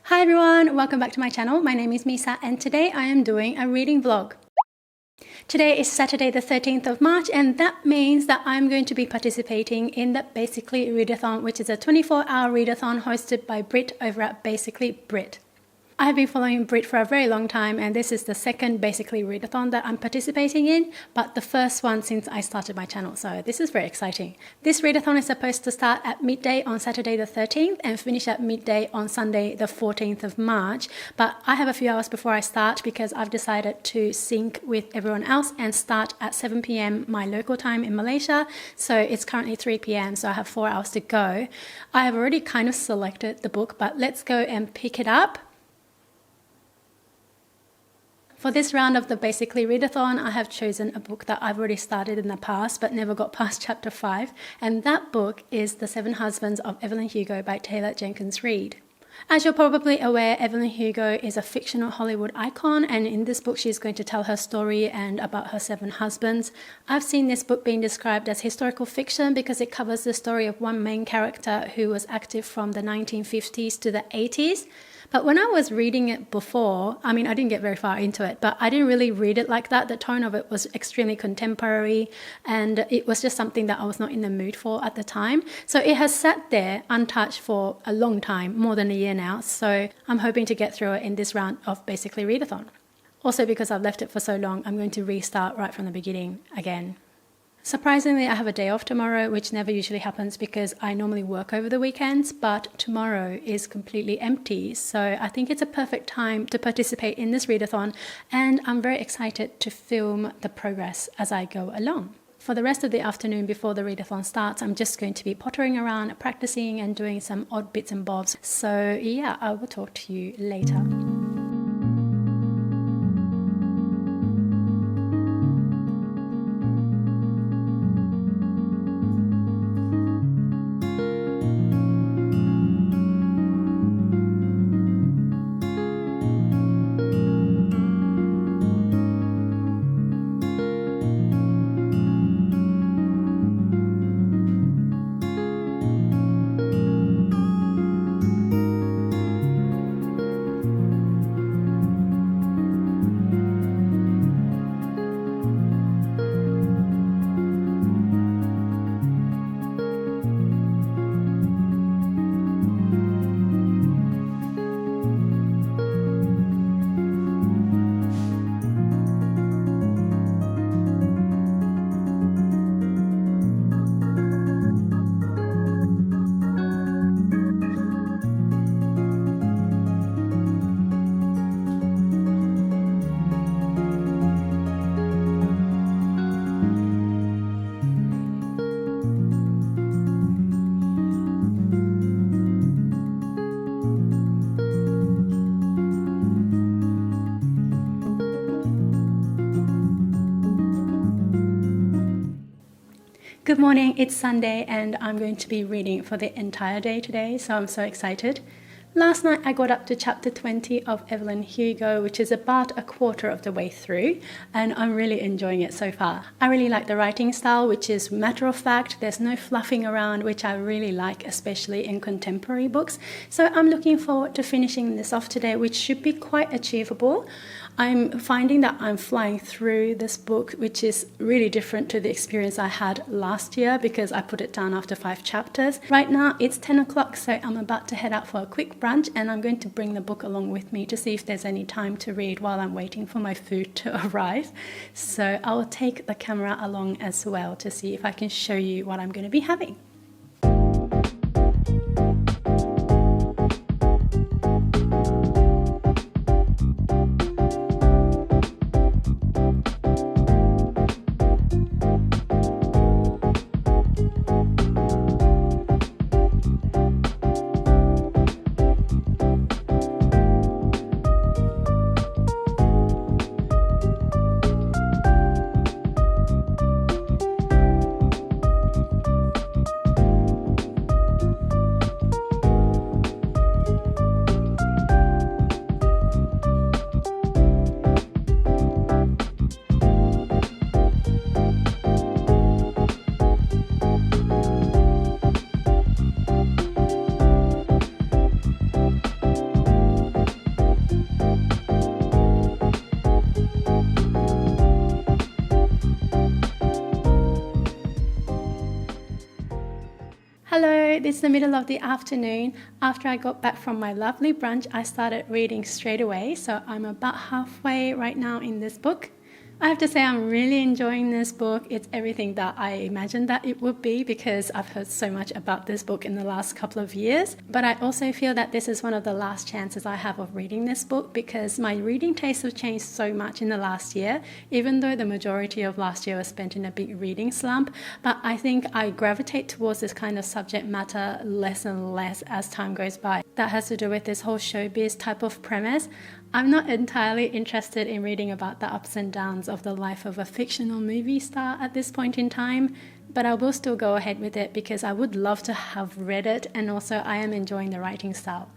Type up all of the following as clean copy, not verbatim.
Hi everyone, welcome back to my channel. My name is Misa and today I am doing a reading vlog. Today is Saturday the 13th of March and that means that I'm going to be participating in the Basically Readathon, which is a 24-hour readathon hosted by Britt over at Basically Britt. I have been following Britt for a very long time and this is the second Basically Readathon that I'm participating in, but the first one since I started my channel, so this is very exciting. This readathon is supposed to start at midday on Saturday the 13th and finish at midday on Sunday the 14th of March, but I have a few hours before I start because I've decided to sync with everyone else and start at 7 p.m. my local time in Malaysia, so it's currently 3 p.m. so I have 4 hours to go. I have already kind of selected the book, but let's go and pick it up. For this round of the Basically Readathon, I have chosen a book that I've already started in the past but never got past chapter 5, and that book is The Seven Husbands of Evelyn Hugo by Taylor Jenkins Reid. As you're probably aware, Evelyn Hugo is a fictional Hollywood icon, and in this book she's going to tell her story and about her 7 husbands. I've seen this book being described as historical fiction because it covers the story of one main character who was active from the 1950s to the 80s. But when I was reading it before, I didn't get very far into it, but I didn't really read it like that. The tone of it was extremely contemporary and it was just something that I was not in the mood for at the time. So it has sat there untouched for a long time, more than a year now. So I'm hoping to get through it in this round of Basically Readathon. Also, because I've left it for so long, I'm going to restart right from the beginning again. Surprisingly, I have a day off tomorrow, which never usually happens because I normally work over the weekends, but tomorrow is completely empty. So I think it's a perfect time to participate in this readathon, and I'm very excited to film the progress as I go along. For the rest of the afternoon before the readathon starts, I'm just going to be pottering around, practicing and doing some odd bits and bobs. So yeah, I will talk to you later. Good morning, it's Sunday and I'm going to be reading for the entire day today, so I'm so excited. Last night I got up to chapter 20 of Evelyn Hugo, which is about a quarter of the way through, and I'm really enjoying it so far. I really like the writing style, which is matter of fact. There's no fluffing around, which I really like, especially in contemporary books. So I'm looking forward to finishing this off today, which should be quite achievable. I'm finding that I'm flying through this book, which is really different to the experience I had last year because I put it down after 5 chapters. Right now it's 10 o'clock, so I'm about to head out for a quick brunch and I'm going to bring the book along with me to see if there's any time to read while I'm waiting for my food to arrive. So I'll take the camera along as well to see if I can show you what I'm going to be having. it's the middle of the afternoon. After I got back from my lovely brunch, I started reading straight away. So I'm about halfway right now in this book. I have to say I'm really enjoying this book. It's everything that I imagined that it would be because I've heard so much about this book in the last couple of years. But I also feel that this is one of the last chances I have of reading this book because my reading tastes have changed so much in the last year, even though the majority of last year was spent in a big reading slump. But I think I gravitate towards this kind of subject matter less and less as time goes by. That has to do with this whole showbiz type of premise. I'm not entirely interested in reading about the ups and downs of the life of a fictional movie star at this point in time, but I will still go ahead with it because I would love to have read it, and also I am enjoying the writing style.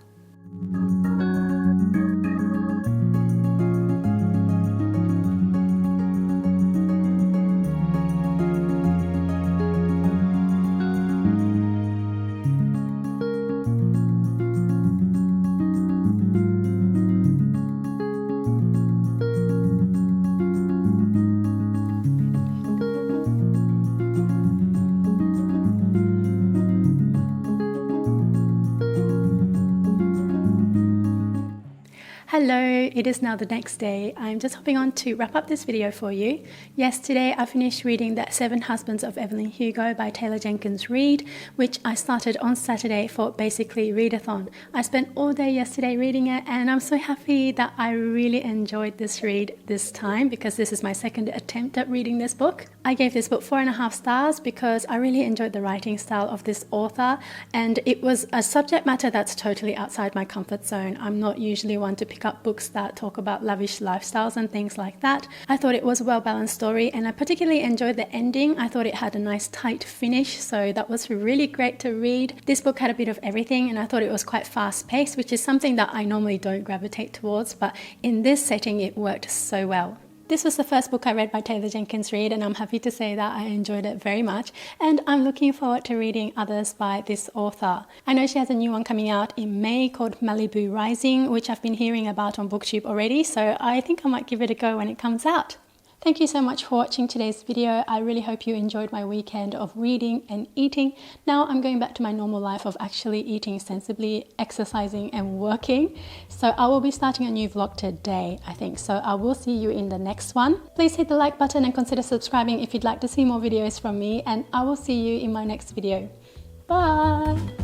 Hello, it is now the next day. I'm just hopping on to wrap up this video for you. Yesterday I finished reading The 7 Husbands of Evelyn Hugo by Taylor Jenkins Reid, which I started on Saturday for Basically Readathon. I spent all day yesterday reading it, and I'm so happy that I really enjoyed this read this time because this is my second attempt at reading this book. I gave this book 4.5 stars because I really enjoyed the writing style of this author, and it was a subject matter that's totally outside my comfort zone. I'm not usually one to pick up books that talk about lavish lifestyles and things like that. I thought it was a well-balanced story, and I particularly enjoyed the ending. I thought it had a nice tight finish, so that was really great to read. This book had a bit of everything, and I thought it was quite fast-paced, which is something that I normally don't gravitate towards, but in this setting it worked so well. This was the first book I read by Taylor Jenkins Reid, and I'm happy to say that I enjoyed it very much, and I'm looking forward to reading others by this author. I know she has a new one coming out in May called Malibu Rising, which I've been hearing about on BookTube already, so I think I might give it a go when it comes out. Thank you so much for watching today's video. I really hope you enjoyed my weekend of reading and eating. Now I'm going back to my normal life of actually eating sensibly, exercising and working. So I will be starting a new vlog today, I think. So I will see you in the next one. Please hit the like button and consider subscribing if you'd like to see more videos from me, and I will see you in my next video. Bye!